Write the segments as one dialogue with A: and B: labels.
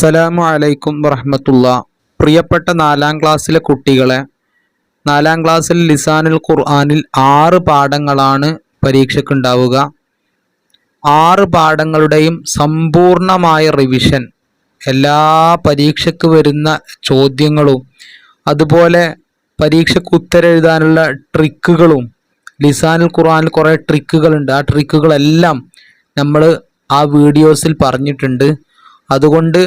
A: അസ്സലാമു അലൈക്കും വറഹ്മത്തുള്ളാ. പ്രിയപ്പെട്ട 4ാം ക്ലാസ്സിലെ കുട്ടികളെ, 4ാം ക്ലാസ്സിൽ ലിസാനുൽ ഖുർആനിൽ 6 പാഠങ്ങളാണ് പരീക്ഷയ്ക്കുണ്ടാവുക. 6 പാഠങ്ങളുടെയും സമ്പൂർണമായ റിവിഷൻ, എല്ലാ പരീക്ഷയ്ക്ക് വരുന്ന ചോദ്യങ്ങളും അതുപോലെ പരീക്ഷയ്ക്ക് ഉത്തരെഴുതാനുള്ള ട്രിക്കുകളും, ലിസാനുൽ ഖുർആനിൽ കുറേ ട്രിക്കുകളുണ്ട്. ആ ട്രിക്കുകളെല്ലാം നമ്മൾ ആ വീഡിയോസിൽ പറഞ്ഞിട്ടുണ്ട്. അതുകൊണ്ട്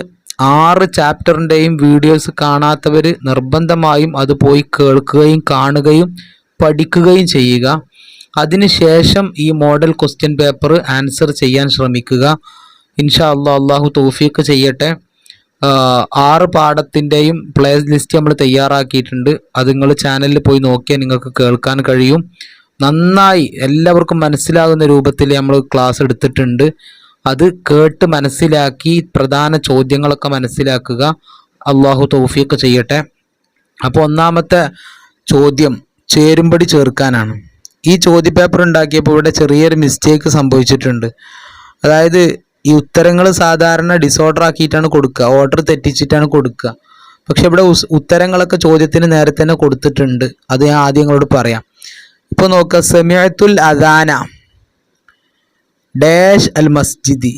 A: 6 ചാപ്റ്ററിൻ്റെയും വീഡിയോസ് കാണാത്തവർ നിർബന്ധമായും അത് പോയി കേൾക്കുകയും കാണുകയും പഠിക്കുകയും ചെയ്യുക. അതിനുശേഷം ഈ മോഡൽ ക്വസ്റ്റ്യൻ പേപ്പർ ആൻസർ ചെയ്യാൻ ശ്രമിക്കുക. ഇൻഷാ അല്ലാഹ്, അള്ളാഹു തൗഫീഖ് ചെയ്യട്ടെ. 6 പാഠത്തിൻ്റെയും പ്ലേ ലിസ്റ്റ് നമ്മൾ തയ്യാറാക്കിയിട്ടുണ്ട്. അത് നിങ്ങൾ ചാനലിൽ പോയി നോക്കിയാൽ നിങ്ങൾക്ക് കേൾക്കാൻ കഴിയും. നന്നായി എല്ലാവർക്കും മനസ്സിലാകുന്ന രൂപത്തിൽ നമ്മൾ ക്ലാസ് എടുത്തിട്ടുണ്ട്. അത് കേട്ട് മനസ്സിലാക്കി പ്രധാന ചോദ്യങ്ങളൊക്കെ മനസ്സിലാക്കുക. അള്ളാഹു തൗഫീഖ് ചെയ്യട്ടെ. അപ്പോൾ ഒന്നാമത്തെ ചോദ്യം ചേരുംപടി ചേർക്കാനാണ്. ഈ ചോദ്യപേപ്പർ ഉണ്ടാക്കിയപ്പോൾ ഇവിടെ ചെറിയൊരു മിസ്റ്റേക്ക് സംഭവിച്ചിട്ടുണ്ട്. അതായത് ഈ ഉത്തരങ്ങൾ സാധാരണ ഡിസോർഡർ ആക്കിയിട്ടാണ് കൊടുക്കുക, ഓർഡർ തെറ്റിച്ചിട്ടാണ് കൊടുക്കുക. പക്ഷെ ഇവിടെ ഉത്തരങ്ങളൊക്കെ ചോദ്യത്തിന് നേരത്തെ തന്നെ കൊടുത്തിട്ടുണ്ട്. അത് ഞാൻ ആദ്യം നിങ്ങളോട് പറയാം. ഇപ്പോൾ നോക്കുക, സമിഅത്തുൽ അദാന ഡാഷ് അൽ മസ്ജിദി.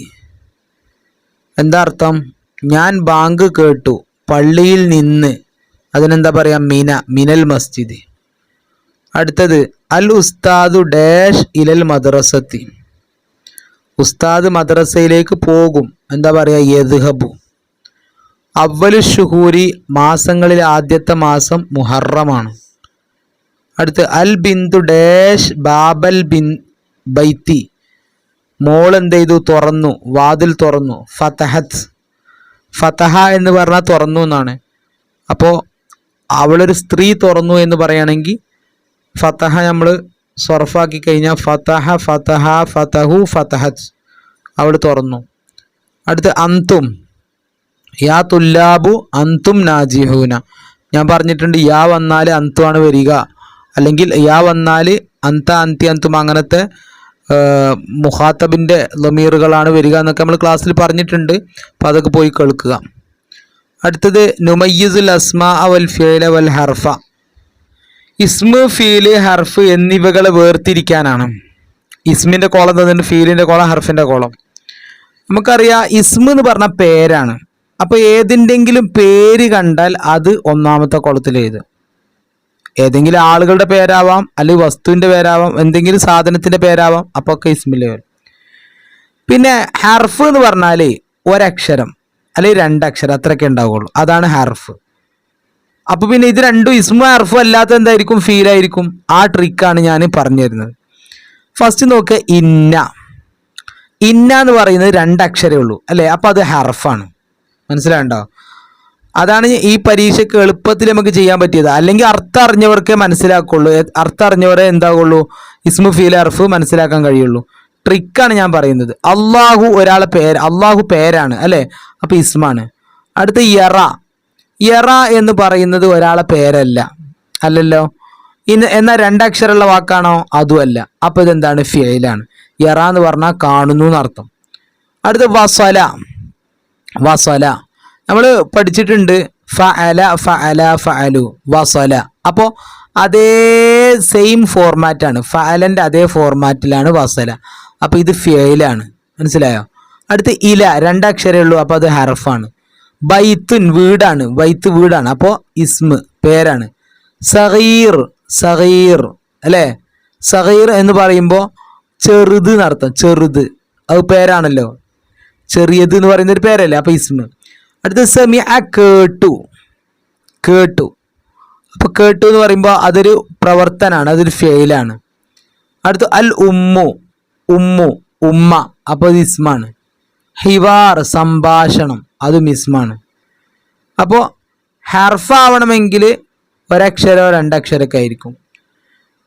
A: എന്താ അർത്ഥം? ഞാൻ ബാങ്ക് കേട്ടു പള്ളിയിൽ നിന്ന്. അതിനെന്താ പറയാ? മിനൽ മസ്ജിദി. അടുത്തത് അൽ ഉസ്താദു ഡാഷ് ഇലൽ മദ്രസത്തി. ഉസ്താദ് മദ്രസയിലേക്ക് പോകും. എന്താ പറയാ? യദ്ഹബു. അവ്വലു ഷുഹൂരി, മാസങ്ങളിൽ ആദ്യത്തെ മാസം മുഹറമാണ്. അടുത്ത് അൽ ബിന്ദു ഡാഷ് ബാബൽ ബൈത്തി. മോൾ എന്ത് ചെയ്തു? തുറന്നു, വാതിൽ തുറന്നു. ഫതഹത്ത്. ഫതഹ എന്ന് പറഞ്ഞാൽ തുറന്നു എന്നാണ്. അപ്പോൾ അവളൊരു സ്ത്രീ തുറന്നു എന്ന് പറയുകയാണെങ്കിൽ ഫതഹ നമ്മൾ സർഫാക്കി കഴിഞ്ഞാൽ ഫതഹ ഫതഹ ഫതഹു ഫതഹത്ത്, അവൾ തുറന്നു. അടുത്ത് അന്തും, യാ തുല്ലാബു അന്തും നാജിഹൂന. ഞാൻ പറഞ്ഞിട്ടുണ്ട് യാ വന്നാൽ അന്തുമാണ് വരിക, അല്ലെങ്കിൽ യാ വന്നാൽ അന്ത അന്തി അന്തും, അങ്ങനത്തെ മുഖാത്തബിൻ്റെ ലമീറുകളാണ് വരിക എന്നൊക്കെ നമ്മൾ ക്ലാസ്സിൽ പറഞ്ഞിട്ടുണ്ട്. അപ്പോൾ അതൊക്കെ പോയി കേൾക്കുക. അടുത്തത് നുമയ്യിസുൽ അസ്മാ വൽ ഫിഅല വൽ ഹർഫ. ഇസ്മ്, ഫീല്, ഹർഫ് എന്നിവകളെ വേർതിരിക്കാനാണ്. ഇസ്മിൻ്റെ കോളം തന്നിട്ട്, ഫീലിൻ്റെ കോളം, ഹർഫിൻ്റെ കോളം. നമുക്കറിയാം ഇസ്മ് എന്ന് പറഞ്ഞാൽ പേരാണ്. അപ്പോൾ ഏതിൻ്റെങ്കിലും പേര് കണ്ടാൽ അത് ഒന്നാമത്തെ കോളത്തിൽ എഴുതുക. ഏതെങ്കിലും ആളുകളുടെ പേരാവാം, അല്ലെങ്കിൽ വസ്തുവിൻ്റെ പേരാവാം, എന്തെങ്കിലും സാധനത്തിൻ്റെ പേരാവാം. അപ്പോൾ ഒക്കെ ഇസ്മിൽ വരും. പിന്നെ ഹർഫ് എന്ന് പറഞ്ഞാൽ ഒരക്ഷരം അല്ലെങ്കിൽ 2 അക്ഷരം അത്രയൊക്കെ ഉണ്ടാവുള്ളൂ. അതാണ് ഹർഫ്. അപ്പോൾ പിന്നെ ഇത് രണ്ടും ഇസ്മു ഹർഫും അല്ലാത്ത എന്തായിരിക്കും? ഫീലായിരിക്കും. ആ ട്രിക്കാണ് ഞാൻ പറഞ്ഞു തരുന്നത്. ഫസ്റ്റ് നോക്കുക, ഇന്ന. ഇന്ന എന്ന് പറയുന്നത് 2 അക്ഷരമേ ഉള്ളൂ അല്ലേ? അപ്പോൾ അത് ഹർഫാണ്. മനസ്സിലാണ്ടോ? അതാണ് ഈ പരീക്ഷയ്ക്ക് എളുപ്പത്തിൽ നമുക്ക് ചെയ്യാൻ പറ്റിയത്. അല്ലെങ്കിൽ അർത്ഥം അറിഞ്ഞവർക്കേ മനസ്സിലാക്കുള്ളൂ. അർത്ഥം അറിഞ്ഞവരെ എന്താകുള്ളൂ? ഇസ്മു ഫീൽ ഹർഫ് മനസ്സിലാക്കാൻ കഴിയുള്ളൂ. ട്രിക്കാണ് ഞാൻ പറയുന്നത്. അള്ളാഹു ഒരാളെ പേര്, അള്ളാഹു പേരാണ് അല്ലേ? അപ്പോൾ ഇസ്മാണ്. അടുത്ത യറ. യറ എന്ന് പറയുന്നത് ഒരാളെ പേരല്ല, അല്ലല്ലോ. എന്നാൽ 2 അക്ഷരമുള്ള വാക്കാണോ? അതുമല്ല. അപ്പോൾ ഇതെന്താണ്? ഫിഅലാണ്. യറ എന്ന് പറഞ്ഞാൽ കാണുന്നു എന്നർത്ഥം. അടുത്ത വസല. വസല നമ്മൾ പഠിച്ചിട്ടുണ്ട്. ഫഅല ഫഅല ഫഅലു വസല. അപ്പോൾ അതേ സെയിം ഫോർമാറ്റാണ്. ഫഅലൻ്റെ അതേ ഫോർമാറ്റിലാണ് വസല. അപ്പോൾ ഇത് ഫിഅലാണ്. മനസ്സിലായോ? അടുത്ത് ഇല, 2 അക്ഷരമേ ഉള്ളൂ. അപ്പോൾ അത് ഹർഫാണ്. ബൈത്തുൻ, വീടാണ്. ബൈത്ത് വീടാണ്. അപ്പോൾ ഇസ്മ്, പേരാണ്. സഗീർ, സഗീർ അല്ലേ? സഗീർ എന്ന് പറയുമ്പോൾ ചെറുത് എന്നർത്ഥം. ചെറുത്, അത് പേരാണല്ലോ. ചെറിയത് എന്ന് പറയുന്നൊരു പേരല്ലേ? അപ്പോൾ ഇസ്മ്. അടുത്ത സമിഅ, കേട്ടു. കേട്ടു. അപ്പോൾ കേട്ടു എന്ന് പറയുമ്പോൾ അതൊരു പ്രവർത്തനമാണ്, അതൊരു ഫെയിലാണ്. അടുത്ത അൽ ഉമ്മു. ഉമ്മു, ഉമ്മ. അപ്പോൾ അത് ഇസ്മാണ്. ഹിവാർ, സംഭാഷണം. അതും ഇസ്മാണ്. അപ്പോൾ ഹർഫാവണമെങ്കിൽ ഒരക്ഷരോ 2 അക്ഷരമൊക്കെ ആയിരിക്കും.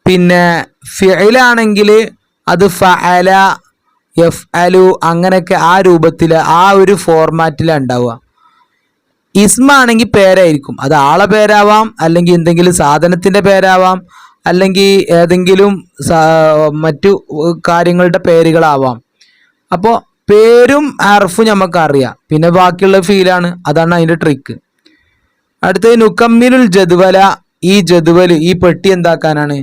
A: പിന്നെ ഫിഅലാണെങ്കിൽ അത് ഫഅല യഫ്അലു അങ്ങനെയൊക്കെ ആ രൂപത്തിൽ, ആ ഒരു ഫോർമാറ്റിലാണ് ഉണ്ടാവുക. ഇസ്മാണെങ്കിൽ പേരായിരിക്കും. അത് ആളെ പേരാവാം, അല്ലെങ്കിൽ എന്തെങ്കിലും സാധനത്തിൻ്റെ പേരാവാം, അല്ലെങ്കിൽ ഏതെങ്കിലും മറ്റു കാര്യങ്ങളുടെ പേരുകളാവാം. അപ്പോൾ പേരും ഹർഫും നമുക്ക് അറിയാം, പിന്നെ ബാക്കിയുള്ള ഫീലാണ്. അതാണ് അതിന്റെ ട്രിക്ക്. അടുത്തത് നുക്കമ്മിലുൽ ജദ്വല. ഈ ജദ്വൽ, ഈ പെട്ടി എന്താക്കാനാണ്?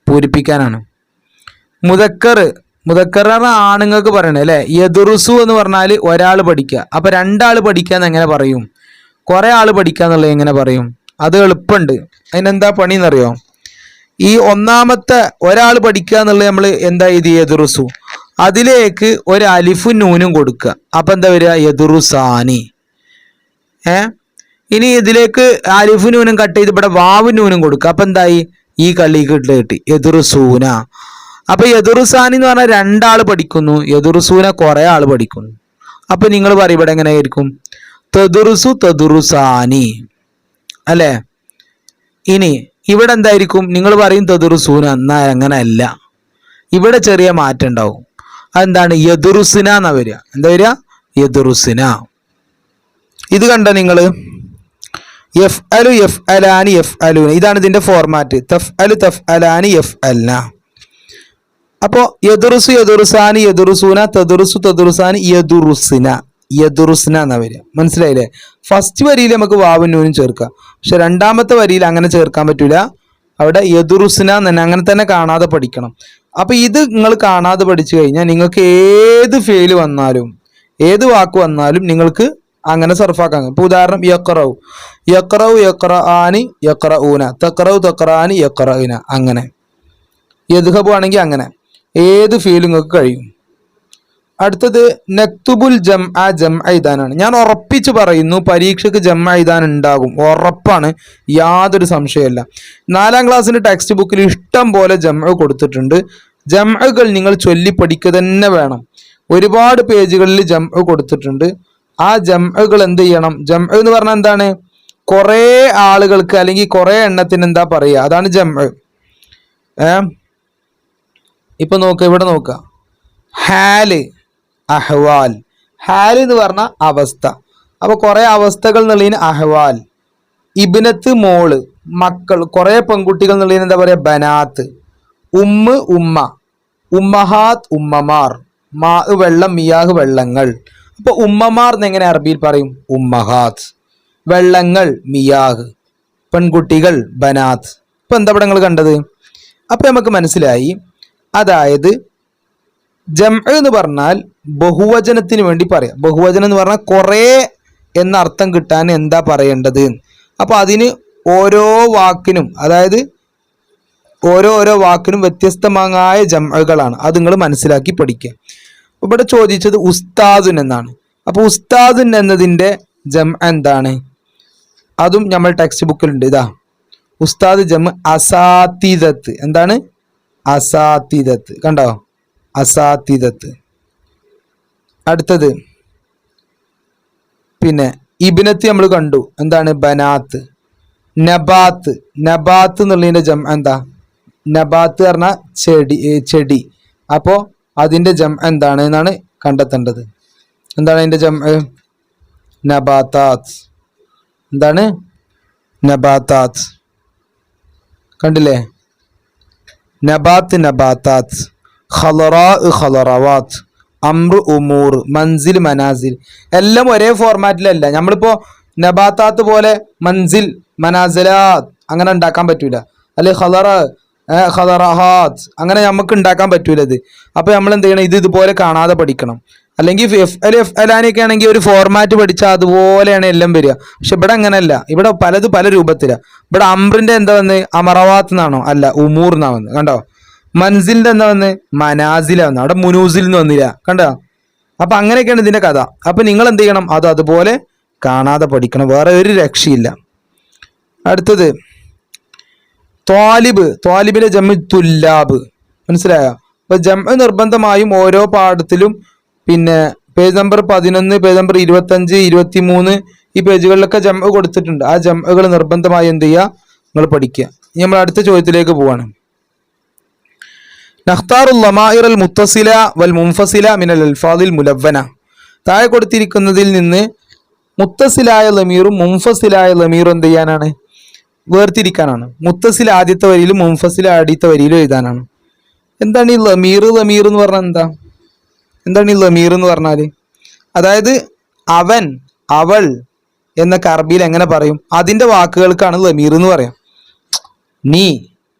A: പൂരിപ്പിക്കാനാണ്. മുദക്കർ ആണുങ്ങൾക്ക് പറയണേ അല്ലെ. യദുറുസു എന്ന് പറഞ്ഞാൽ ഒരാൾ പഠിക്കുക. അപ്പൊ രണ്ടാൾ പഠിക്കാന്ന് എങ്ങനെ പറയും? കുറെ ആള് പഠിക്കാന്നുള്ളത് എങ്ങനെ പറയും? അത് എളുപ്പമുണ്ട്. അതിനെന്താ പണി എന്നറിയോ? ഈ ഒന്നാമത്തെ ഒരാൾ പഠിക്കുക എന്നുള്ളത് നമ്മൾ എന്താ ഇത് യദുറുസു, അതിലേക്ക് ഒരു അലിഫും നൂനും കൊടുക്കുക. അപ്പൊ എന്താ വരിക? യദുറുസാനി. ഇനി ഇതിലേക്ക് അലിഫും നൂനും കട്ട് ചെയ്ത് ഇവിടെ വാവും നൂനും കൊടുക്കുക. അപ്പൊ എന്തായി? ഈ കളിക്ക് കിട്ടി യദുറുസൂന. അപ്പൊ യദുറുസാനി എന്ന് പറഞ്ഞാൽ രണ്ടാൾ പഠിക്കുന്നു, യദുറുസൂന കുറെ ആൾ പഠിക്കുന്നു. അപ്പൊ നിങ്ങൾ പറയും ഇവിടെ എങ്ങനെയായിരിക്കും? തദുറുസു തദുറുസാനി അല്ലെ. ഇനി ഇവിടെ എന്തായിരിക്കും? നിങ്ങൾ പറയും തദുറുസൂന, എന്നാ അങ്ങനെയല്ല, ഇവിടെ ചെറിയ മാറ്റം ഉണ്ടാവും. അതെന്താണ്? യദുറുസിന എന്നാ വരിക. എന്താ വരിക? യദുറുസിന. ഇത് കണ്ടോ നിങ്ങള്? എഫ് അലു എഫ് അലാനി എഫ് അലൂന, ഇതാണ് ഇതിന്റെ ഫോർമാറ്റ്. തഫ് അലു തഫ് അലാനി എഫ് അൽന. അപ്പോ യദുറുസു യദുറുസാനി യദുറുസൂന, തദുറുസു തദുറുസാനി യദുറുസിന, യദുറുസിന എന്നാ വരിക. മനസ്സിലായില്ലേ? ഫസ്റ്റ് വരിയിൽ നമുക്ക് വാവും നൂനും ചേർക്കാം, പക്ഷെ രണ്ടാമത്തെ വരിയിൽ അങ്ങനെ ചേർക്കാൻ പറ്റൂല. അവിടെ യദുറുസിന തന്നെ അങ്ങനെ തന്നെ കാണാതെ പഠിക്കണം. അപ്പൊ ഇത് നിങ്ങൾ കാണാതെ പഠിച്ചു കഴിഞ്ഞാൽ നിങ്ങൾക്ക് ഏത് ഫെയിൽ വന്നാലും ഏത് വാക്ക് വന്നാലും നിങ്ങൾക്ക് അങ്ങനെ സർഫാക്കാം. ഇപ്പൊ ഉദാഹരണം യഖറഉ യഖറഉ യഖറആനി യഖറഊന, തഖറഉ തഖറാനി യഖറഇന, അങ്ങനെ. യദ്ഹബു ആണെങ്കിൽ അങ്ങനെ ഏത് ഫീൽ നിങ്ങൾക്ക് കഴിയും. അടുത്തത് നക്തുബുൽ ജംഅ ഇദാനാണ്. ഞാൻ ഉറപ്പിച്ച് പറയുന്നു പരീക്ഷയ്ക്ക് ജംഅ ഇദാൻ ഉണ്ടാകും, ഉറപ്പാണ്, യാതൊരു സംശയമല്ല. 4ാം ക്ലാസ്സിന്റെ ടെക്സ്റ്റ് ബുക്കിൽ ഇഷ്ടം പോലെ ജംഅ കൊടുത്തിട്ടുണ്ട്. ജംഅകൾ നിങ്ങൾ ചൊല്ലി പഠിക്കുക തന്നെ വേണം. ഒരുപാട് പേജുകളിൽ ജംഅ കൊടുത്തിട്ടുണ്ട്. ആ ജംഅകൾ എന്ത് ചെയ്യണം? ജംഅ എന്ന് പറഞ്ഞാൽ എന്താണ്? കുറേ ആളുകൾക്ക് അല്ലെങ്കിൽ കുറേ എണ്ണത്തിന് എന്താ പറയുക? അതാണ് ജംഅ. ഇപ്പൊ നോക്കുക, ഇവിടെ നോക്കുക. ഹാല്, അഹ്വാൽ. ഹാല് എന്ന് പറഞ്ഞ അവസ്ഥ. അപ്പൊ കുറെ അവസ്ഥകൾ എന്നുള്ളതിന് അഹ്വാൽ. ഇബ്നത്ത് മോള്, മക്കൾ, കുറെ പെൺകുട്ടികൾ എന്നുള്ളതിന് എന്താ പറയാ? ബനാത്ത്. ഉമ്മ് ഉമ്മ, ഉമ്മഹാത്ത് ഉമ്മമാർ, മാ വെള്ളം, മിയാഹ് വെള്ളങ്ങൾ. അപ്പൊ ഉമ്മമാർ എന്നെങ്ങനെ അറബിയിൽ പറയും? ഉമ്മഹാത്ത്. വെള്ളങ്ങൾ മിയാഹ്, പെൺകുട്ടികൾ ബനാത്ത്. ഇപ്പൊ എന്താ ഇവിടെ നിങ്ങൾ കണ്ടത്? അപ്പൊ നമുക്ക് മനസ്സിലായി, അതായത് ജംഅ എന്ന് പറഞ്ഞാൽ ബഹുവചനത്തിന് വേണ്ടി പറയാം. ബഹുവചനം എന്ന് പറഞ്ഞാൽ കുറേ എന്ന അർത്ഥം കിട്ടാൻ എന്താ പറയേണ്ടത്? അപ്പൊ അതിന് ഓരോ വാക്കിനും, അതായത് ഓരോ വാക്കിനും വ്യത്യസ്തമായ ജംഅകളാണ്. അത് നിങ്ങൾ മനസ്സിലാക്കി പഠിക്കുക. ഇവിടെ ചോദിച്ചത് ഉസ്താദുൻ എന്നാണ്. അപ്പൊ ഉസ്താദുൻ എന്നതിന്റെ ജംഅ എന്താണ്? അതും നമ്മൾ ടെക്സ്റ്റ് ബുക്കിലുണ്ട്. ഇതാ ഉസ്താദ് ജംഅ അസാത്തിദത്ത്. എന്താണ്? അസാത്തിദത്ത്. കണ്ടോ? അസാത്തിദത്ത്. അടുത്തത് പിന്നെ ഇബ്നത്ത് നമ്മൾ കണ്ടു. എന്താണ്? ബനാത്ത്. നബാത്ത്. നബാത്ത് എന്നുള്ളതിന്റെ ജംഅ എന്താ? നബാത്ത് പറഞ്ഞാൽ ചെടി. അപ്പോ അതിന്റെ ജംഅ എന്താണ് എന്നാണ് കണ്ടെത്തേണ്ടത്. എന്താണ് അതിന്റെ ജംഅ? നബാത്താത്ത്. എന്താണ്? നബാത്താത്ത്. കണ്ടില്ലേ? നബാത്ത് നബാത്താത്ത്, ഖലറാ ഖലറവാത്ത്, അംറു ഉമൂർ, മൻസിൽ മനാസിൽ. എല്ലാം ഒരേ ഫോർമാറ്റിലല്ല. നമ്മളിപ്പോ നബാത്താത്ത് പോലെ മൻസിൽ മനാസിലാത്ത് അങ്ങനെ ഉണ്ടാക്കാൻ പറ്റൂല. അല്ലെ ഖലറ ഖലറഹാത്ത് അങ്ങനെ നമുക്ക് ഉണ്ടാക്കാൻ പറ്റൂല ഇത്. അപ്പൊ നമ്മൾ എന്ത് ചെയ്യണം? ഇത് ഇതുപോലെ കാണാതെ പഠിക്കണം. അല്ലെങ്കിൽ എഫ് അൽ എഫ് അലാനൊക്കെ ആണെങ്കിൽ ഒരു ഫോർമാറ്റ് പഠിച്ചാൽ അതുപോലെയാണ് എല്ലാം വരിക. പക്ഷെ ഇവിടെ അങ്ങനെയല്ല. ഇവിടെ പലത് പല രൂപത്തിലാണ്. ഇവിടെ അംറിന്റെ എന്താ വന്ന്? അമറവാത്ത് എന്നാണോ? അല്ല, ഉമൂർ എന്നാ വന്ന്. കണ്ടോ? മൻസിലിന്റെ എന്താ വന്ന്? മനാസില വന്ന്. അവിടെ മുനൂസിൽ നിന്ന് വന്നില്ല. കണ്ടോ? അപ്പൊ അങ്ങനെയൊക്കെയാണ് ഇതിന്റെ കഥ. അപ്പൊ നിങ്ങൾ എന്ത് ചെയ്യണം? അത് അതുപോലെ കാണാതെ പഠിക്കണം, വേറെ ഒരു രക്ഷയില്ല. അടുത്തത് ത്വാലിബ്. ത്വാലിബിലെ ജംഅ് തുല്ലാബ്. മനസ്സിലായോ? അപ്പൊ ജംഅ് നിർബന്ധമായും ഓരോ പാഠത്തിലും പിന്നെ പേജ് നമ്പർ 11, പേജ് നമ്പർ 25, 23 ഈ പേജുകളിലൊക്കെ ജംഅ് കൊടുത്തിട്ടുണ്ട്. ആ ജംഅകൾ നിർബന്ധമായി എന്ത് ചെയ്യുക? നിങ്ങൾ പഠിക്കുക. ഇനി നമ്മൾ അടുത്ത ചോദ്യത്തിലേക്ക് പോവാണ്. നഖ്താറുൽ ലമാഇർ അൽ മുത്തസില വൽ മുൻഫസില മിനൽ അൽഫാദിൽ മുലവ്വന. താഴെ കൊടുത്തിരിക്കുന്നതിൽ നിന്ന് മുത്തസിലായ ലമീറും മുൻഫസിലായ ലമീറും എന്ത് ചെയ്യാനാണ്? വേർതിരിക്കാനാണ്. മുത്തസിൽ ആദ്യത്തെ വരിയിലും മുൻഫസിൽ ആദ്യത്തെ വരിയിലും എഴുതാനാണ്. എന്താണ് ഈ ലമീർ? ലമീർ എന്ന് പറഞ്ഞാൽ എന്താ? എന്താണ് ഈ ലമീർ എന്ന് പറഞ്ഞാൽ? അതായത് അവൻ, അവൾ എന്നൊക്കെ അറബിയിൽ എങ്ങനെ പറയും? അതിൻ്റെ വാക്കുകൾക്കാണ് ലമീർ എന്ന് പറയാം. നീ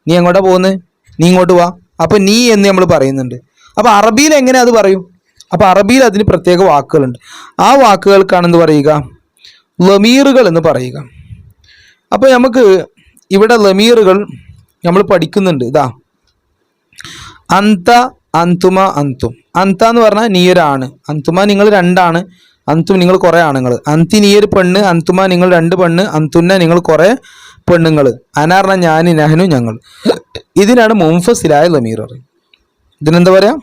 A: എങ്ങോട്ടാ പോകുന്നത്? നീ ഇങ്ങോട്ട് വാ. അപ്പൊ നീ എന്ന് നമ്മൾ പറയുന്നുണ്ട്. അപ്പൊ അറബിയിൽ എങ്ങനെ അത് പറയും? അപ്പൊ അറബിയിൽ അതിന് പ്രത്യേക വാക്കുകളുണ്ട്. ആ വാക്കുകൾക്കാണെന്ന് പറയുക ലമീറുകൾ എന്ന് പറയുക. അപ്പൊ നമുക്ക് ഇവിടെ ലമീറുകൾ നമ്മൾ പഠിക്കുന്നുണ്ട്. ഇതാ അന്ത, അന്തുമ, അന്തും. അന്ത എന്ന് പറഞ്ഞാൽ നീ ഒരാണ്, അന്തുമ നിങ്ങൾ രണ്ടാണ്, അന്തും നിങ്ങൾ കുറെ ആണുങ്ങൾ. അന്തി നീ ഒരു പെണ്ണ്, അന്തുമ നിങ്ങൾ രണ്ട് പെണ്ണ്, അന്തുന്ന നിങ്ങൾ കുറെ പെണ്ണുങ്ങൾ. അന പറഞ്ഞാൽ ഞാൻ, നഹ്നു ഞങ്ങൾ. ഇതിനാണ് മുൻഫസിലായ ലമീർ പറയും. ഇതിനെന്താ പറയാ?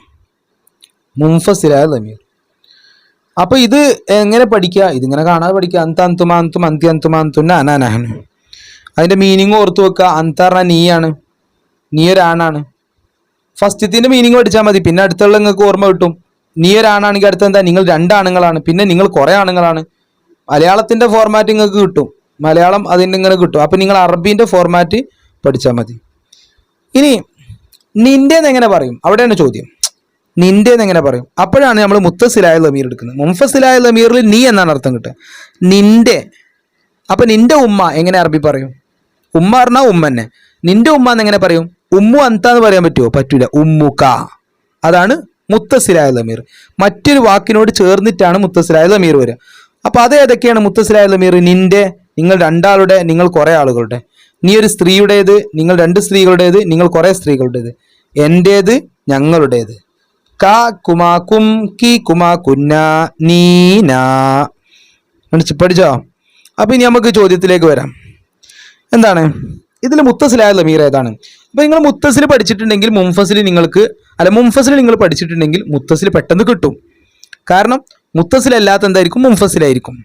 A: മുൻഫസിലായ ലമീർ. അപ്പൊ ഇത് എങ്ങനെ പഠിക്കുക? ഇതിങ്ങനെ കാണാതെ പഠിക്കുക. അന്ത, അന്തുമ, അന്തും, അന്തി, അന്തുമ, അന്തുന്ന, അന, നഹ്നു. അതിന്റെ മീനിങ് ഓർത്ത് വെക്കുക. അന്ത പറഞ്ഞാൽ നീയാണ്, നീ ഒരാണാണ്. ഫസ്റ്റത്തിന്റെ മീനിങ് പഠിച്ചാൽ മതി, പിന്നെ അടുത്തുള്ള നിങ്ങൾക്ക് ഓർമ്മ കിട്ടും. നീ ഒരാണാണെങ്കിൽ അടുത്ത എന്താ? നിങ്ങൾ രണ്ടാണുങ്ങളാണ്, പിന്നെ നിങ്ങൾ കുറെ ആണുങ്ങളാണ്. മലയാളത്തിന്റെ ഫോർമാറ്റ് നിങ്ങൾക്ക് കിട്ടും, മലയാളം അതിൻ്റെ ഇങ്ങനെ കിട്ടും. അപ്പൊ നിങ്ങൾ അറബീന്റെ ഫോർമാറ്റ് പഠിച്ചാൽ മതി. ഇനി നിന്റേന്ന് എങ്ങനെ പറയും? അവിടെയാണ് ചോദ്യം. നിന്റേന്ന് എങ്ങനെ പറയും? അപ്പോഴാണ് നമ്മൾ മുത്തസിലായ ലമീർ എടുക്കുന്നത്. മുൻഫസിലായ ലമീറിൽ നീ എന്നാണ് അർത്ഥം കിട്ടുക, നിന്റെ. അപ്പൊ നിന്റെ ഉമ്മ എങ്ങനെ അറബി പറയും? ഉമ്മ പറഞ്ഞാൽ ഉമ്മന്നെ. നിന്റെ ഉമ്മ എന്നെങ്ങനെ പറയും? ഉമ്മു അന്ത എന്ന് പറയാൻ പറ്റുമോ? പറ്റൂല. ഉമ്മുക. അതാണ് മുത്തസിലായ ലമീർ. മറ്റൊരു വാക്കിനോട് ചേർന്നിട്ടാണ് മുത്തസിലായ ലമീർ വരിക. അപ്പൊ അത് ഏതൊക്കെയാണ് മുത്തസിലായ ലമീർ? നിന്റെ, നിങ്ങൾ രണ്ടാളുടെ, നിങ്ങൾ കുറെ ആളുകളുടെ. നീ ഒരു സ്ത്രീയുടേത്, നിങ്ങൾ രണ്ട് സ്ത്രീകളുടേത്, നിങ്ങൾ കുറെ സ്ത്രീകളുടേത്. എന്റേത്, ഞങ്ങളുടേത്. ക കുമാ കും, കി കുമാ കുന്ന, നീന. പഠിച്ചോ? അപ്പൊ ഇനി നമുക്ക് ചോദ്യത്തിലേക്ക് വരാം. എന്താണ് ഇതിൽ മുത്തസിലായ ലമീർ ഏതാണ്? അപ്പൊ നിങ്ങൾ മുത്തസിൽ പഠിച്ചിട്ടുണ്ടെങ്കിൽ മുൻഫസിൽ നിങ്ങൾക്ക്, അല്ല മുൻഫസിൽ നിങ്ങൾ പഠിച്ചിട്ടുണ്ടെങ്കിൽ മുത്തസിൽ പെട്ടെന്ന് കിട്ടും. കാരണം മുത്തസിലല്ലാത്ത എന്തായിരിക്കും? മുൻഫസിലായിരിക്കും.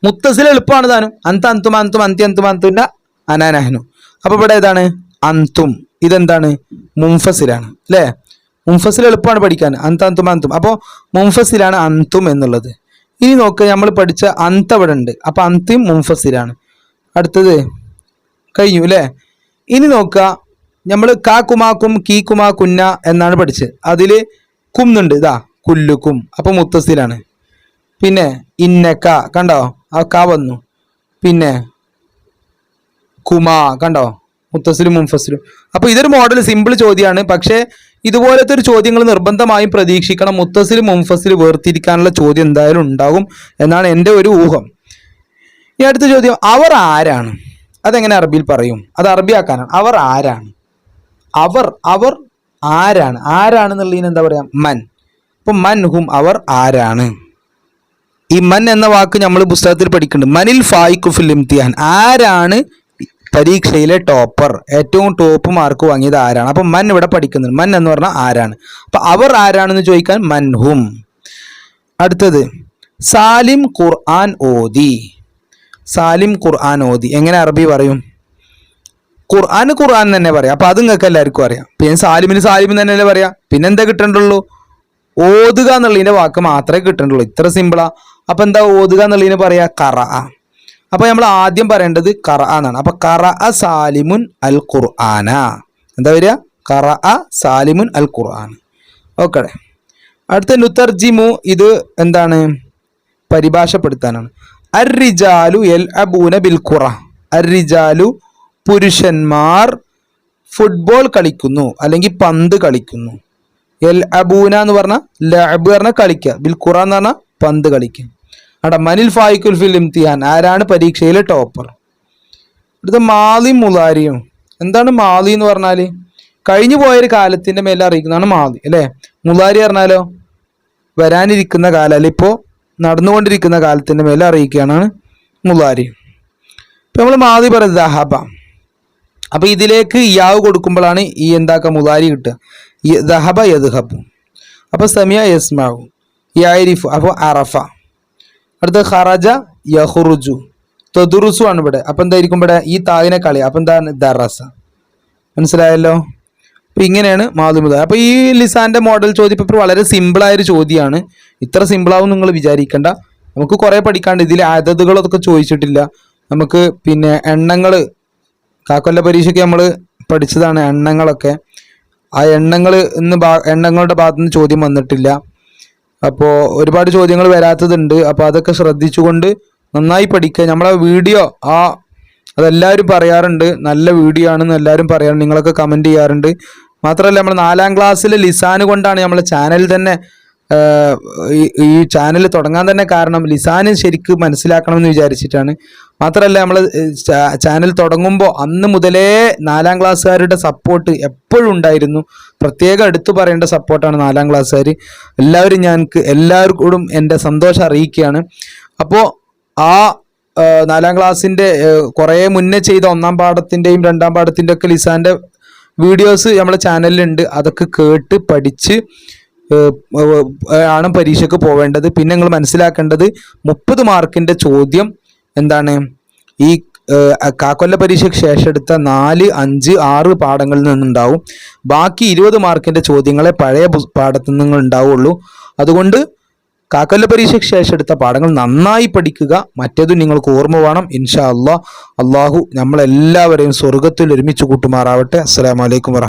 A: മുത്തസിൽ എളുപ്പമാണ് താനും. അന്ത, അന്തും, അന്തും, അന്തി, അന്തും, അന്തുന്ന, അനാനഹനു. അപ്പൊ ഇവിടെ ഏതാണ്? അന്തും. ഇതെന്താണ്? മുൻഫസിലാണ് അല്ലേ? മുൻഫസിൽ എളുപ്പമാണ് പഠിക്കാൻ. അന്ത, അന്തും, അന്തും. അപ്പോൾ മുൻഫസിലാണ് അന്തും എന്നുള്ളത്. ഇനി നോക്കുക, നമ്മൾ പഠിച്ച അന്ത ഇവിടെ ഉണ്ട്. അപ്പൊ അന്തും മുൻഫസിലാണ്. അടുത്തത് കഴിഞ്ഞു അല്ലേ? ഇനി നോക്കുക, നമ്മൾ കാ കുമാക്കും, കീ കുമാ കുന്ന എന്നാണ് പഠിച്ചത്. അതിൽ കുന്നുണ്ട്, ഇതാ കുല്ലുക്കും. അപ്പൊ മുത്തസിലാണ്. പിന്നെ ഇന്നക്ക കണ്ടോ, ആ ക വന്നു. പിന്നെ കുമാ കണ്ടോ, മുത്തസിലും മുൻഫസിലും. അപ്പൊ ഇതൊരു മോഡൽ സിമ്പിൾ ചോദ്യമാണ്. പക്ഷേ ഇതുപോലത്തെ ഒരു ചോദ്യങ്ങൾ നിർബന്ധമായും പ്രതീക്ഷിക്കണം. മുത്തസിലും മുൻഫസിലും വേർതിരിക്കാനുള്ള ചോദ്യം എന്തായാലും ഉണ്ടാകും എന്നാണ് എൻ്റെ ഒരു ഊഹം. ഈ അടുത്ത ചോദ്യം, അവർ ആരാണ്? അതെങ്ങനെ അറബിയിൽ പറയും? അത് അറബിയാക്കാനാണ്. അവർ ആരാണ്? അവർ ആരാണ്? ആരാണെന്നുള്ളതിന് എന്താ പറയാ? മൻ. അപ്പൊ മൻ ഹും, അവർ ആരാണ്? ഈ മൻ എന്ന വാക്ക് നമ്മൾ പുസ്തകത്തിൽ പഠിക്കുന്നുണ്ട്. മനിൽ ഫായിഖു ഫിൽ ഇംതിഹാൻ. ആരാണ് പരീക്ഷയിലെ ടോപ്പർ? ഏറ്റവും ടോപ്പ് മാർക്ക് വാങ്ങിയത് ആരാണ്? അപ്പൊ മൻ ഇവിടെ പഠിക്കുന്നുണ്ട്. മൻ എന്ന് പറഞ്ഞാൽ ആരാണ്. അപ്പൊ അവർ ആരാണെന്ന് ചോദിക്കാൻ മൻ ഹും. അടുത്തത്, സാലിം ഖുർആൻ ഓതി. സാലിം ഖുർആൻ ഓതി എങ്ങനെ അറബി പറയും? ഖുർആൻ തന്നെ പറയാം. അപ്പൊ അത് നിങ്ങൾക്ക് എല്ലാവർക്കും അറിയാം. പിന്നെ സാലിമിന് സാലിം തന്നെയല്ലേ പറയാം. പിന്നെ എന്താ കിട്ടണ്ടുള്ളൂ? ഓതുക എന്നുള്ളതിന്റെ വാക്ക് മാത്രമേ കിട്ടണ്ടുള്ളൂ. ഇത്ര സിമ്പിളാ. അപ്പൊ എന്താ ഓതുക എന്നുള്ളതിന് പറയാ? ഖറഅ. അപ്പൊ നമ്മൾ ആദ്യം പറയേണ്ടത് ഖറഅ എന്നാണ്. അപ്പൊ ഖറഅ സാലിമുൻ അൽ ഖുർആന. എന്താ വരിക? ഖറഅ സാലിമുൻ അൽ ഖുർആൻ. ഓക്കെ. അടുത്ത നുതർജിമു. ഇത് എന്താണ്? പരിഭാഷപ്പെടുത്താനാണ്. അർറിജാലു യൽഅബൂന ബിൽ ഖുറ. അർറിജാലു പുരുഷന്മാർ ഫുട്ബോൾ കളിക്കുന്നു അല്ലെങ്കിൽ പന്ത് കളിക്കുന്നു. യൽഅബൂന എന്ന് പറഞ്ഞാൽ ലഅബ് പറഞ്ഞാൽ കളിക്കുക, ബിൽ ഖുറ എന്ന് പറഞ്ഞാൽ പന്ത് കളിക്കുക. അവിടെ മനിൽ ഫായിഖുൽ ഫിൽ ഇംതിഹാൻ. ആരാണ് പരീക്ഷയിലെ ടോപ്പർ? അടുത്ത മാലി മുലാരിയും. എന്താണ് മാലി എന്ന് പറഞ്ഞാൽ? കഴിഞ്ഞു പോയൊരു കാലത്തിന്റെ മേലെ അറിയിക്കുന്നതാണ് മാലി അല്ലേ? മുലാരി പറഞ്ഞാലോ വരാനിരിക്കുന്ന കാലം, അല്ല ഇപ്പോൾ നടന്നുകൊണ്ടിരിക്കുന്ന കാലത്തിന്റെ മേലെ അറിയിക്കുകയാണ് മുലാരി. ഇപ്പൊ നമ്മൾ മാലി പറയുന്നത് ദഹബ. അപ്പൊ ഇതിലേക്ക് യാവ് കൊടുക്കുമ്പോഴാണ് ഈ എന്താക്കുക മുലാരി കിട്ടുക. ദഹബ യദ്ഹബു. അപ്പൊ സമിയ യസ്മഉ. യഅരിഫു അപ്പൊ അറഫ. അടുത്ത ഖറജ യഖ്റുജു. തദ്റുസു ആണ് ഇവിടെ. അപ്പൊ എന്തായിരിക്കും ഇവിടെ? ഈ തായിനെ കളി. അപ്പൊ എന്താണ്? ദറസ. മനസ്സിലായല്ലോ? അപ്പൊ ഇങ്ങനെയാണ് മാദി മുതാരി. അപ്പൊ ഈ ലിസാന്റെ മോഡൽ ചോദ്യപേപ്പർ വളരെ സിമ്പിളായൊരു ചോദ്യമാണ്. ഇത്ര സിമ്പിളാവും നിങ്ങൾ വിചാരിക്കേണ്ട. നമുക്ക് കുറെ പഠിക്കാണ്ട്. ഇതിൽ അതതുകളൊക്കെ ചോദിച്ചിട്ടില്ല. നമുക്ക് പിന്നെ എണ്ണങ്ങൾ കാക്കൊല്ല പരീക്ഷയ്ക്ക് നമ്മൾ പഠിച്ചതാണ് എണ്ണങ്ങളൊക്കെ. ആ എണ്ണങ്ങൾ എണ്ണങ്ങളുടെ ഭാഗത്തുനിന്ന് ചോദ്യം വന്നിട്ടില്ല. അപ്പോൾ ഒരുപാട് ചോദ്യങ്ങൾ വരാത്തതുണ്ട്. അപ്പോൾ അതൊക്കെ ശ്രദ്ധിച്ചുകൊണ്ട് നന്നായി പഠിക്കുക. നമ്മളെ വീഡിയോ അതെല്ലാവരും പറയാറുണ്ട്, നല്ല വീഡിയോ ആണെന്ന് എല്ലാവരും പറയാറുണ്ട്, നിങ്ങളൊക്കെ കമൻറ്റ് ചെയ്യാറുണ്ട്. മാത്രമല്ല നമ്മൾ 4ാം ക്ലാസ്സിൽ ലിസാന് കൊണ്ടാണ് നമ്മളെ ചാനൽ തന്നെ ഈ ചാനൽ തുടങ്ങാൻ തന്നെ കാരണം ലിസാന് ശരിക്കും മനസ്സിലാക്കണമെന്ന് വിചാരിച്ചിട്ടാണ്. മാത്രമല്ല നമ്മൾ ചാനൽ തുടങ്ങുമ്പോൾ അന്ന് മുതലേ 4ാം ക്ലാസ്സുകാരുടെ സപ്പോർട്ട് എപ്പോഴും ഉണ്ടായിരുന്നു. പ്രത്യേകം എടുത്തു പറയേണ്ട സപ്പോർട്ടാണ് 4ാം ക്ലാസ്സുകാർ. എല്ലാവർക്കും എൻ്റെ സന്തോഷം അറിയിക്കുകയാണ്. അപ്പോൾ 4ാം ക്ലാസ്സിൻ്റെ കുറേ മുന്നേ ചെയ്ത 1ാം പാഠത്തിൻ്റെയും 2ാം പാഠത്തിൻ്റെ ഒക്കെ ലിസാൻ്റെ വീഡിയോസ് നമ്മളെ ചാനലിലുണ്ട്. അതൊക്കെ കേട്ട് പഠിച്ച് ആണ് പരീക്ഷയ്ക്ക് പോവേണ്ടത്. പിന്നെ നിങ്ങൾ മനസ്സിലാക്കേണ്ടത് 30 മാർക്കിൻ്റെ ചോദ്യം എന്താണ്, ഈ കാക്കൊല്ല പരീക്ഷയ്ക്ക് ശേഷം എടുത്ത 4, 5, 6 പാഠങ്ങളിൽ നിന്നുണ്ടാവും. ബാക്കി 20 മാർക്കിൻ്റെ ചോദ്യങ്ങളെ പഴയ പാഠത്തിൽ നിന്ന് ഉണ്ടാവുള്ളൂ. അതുകൊണ്ട് കാക്കൊല്ല പരീക്ഷയ്ക്ക് ശേഷം എടുത്ത പാഠങ്ങൾ നന്നായി പഠിക്കുക. മറ്റേതും നിങ്ങൾക്ക് ഓർമ്മ വേണം. ഇൻഷാ അല്ലാഹ് അള്ളാഹു നമ്മളെല്ലാവരെയും സ്വർഗത്തിൽ ഒരുമിച്ച് കൂട്ടുമാറാവട്ടെ. അസ്സലാമു അലൈക്കും.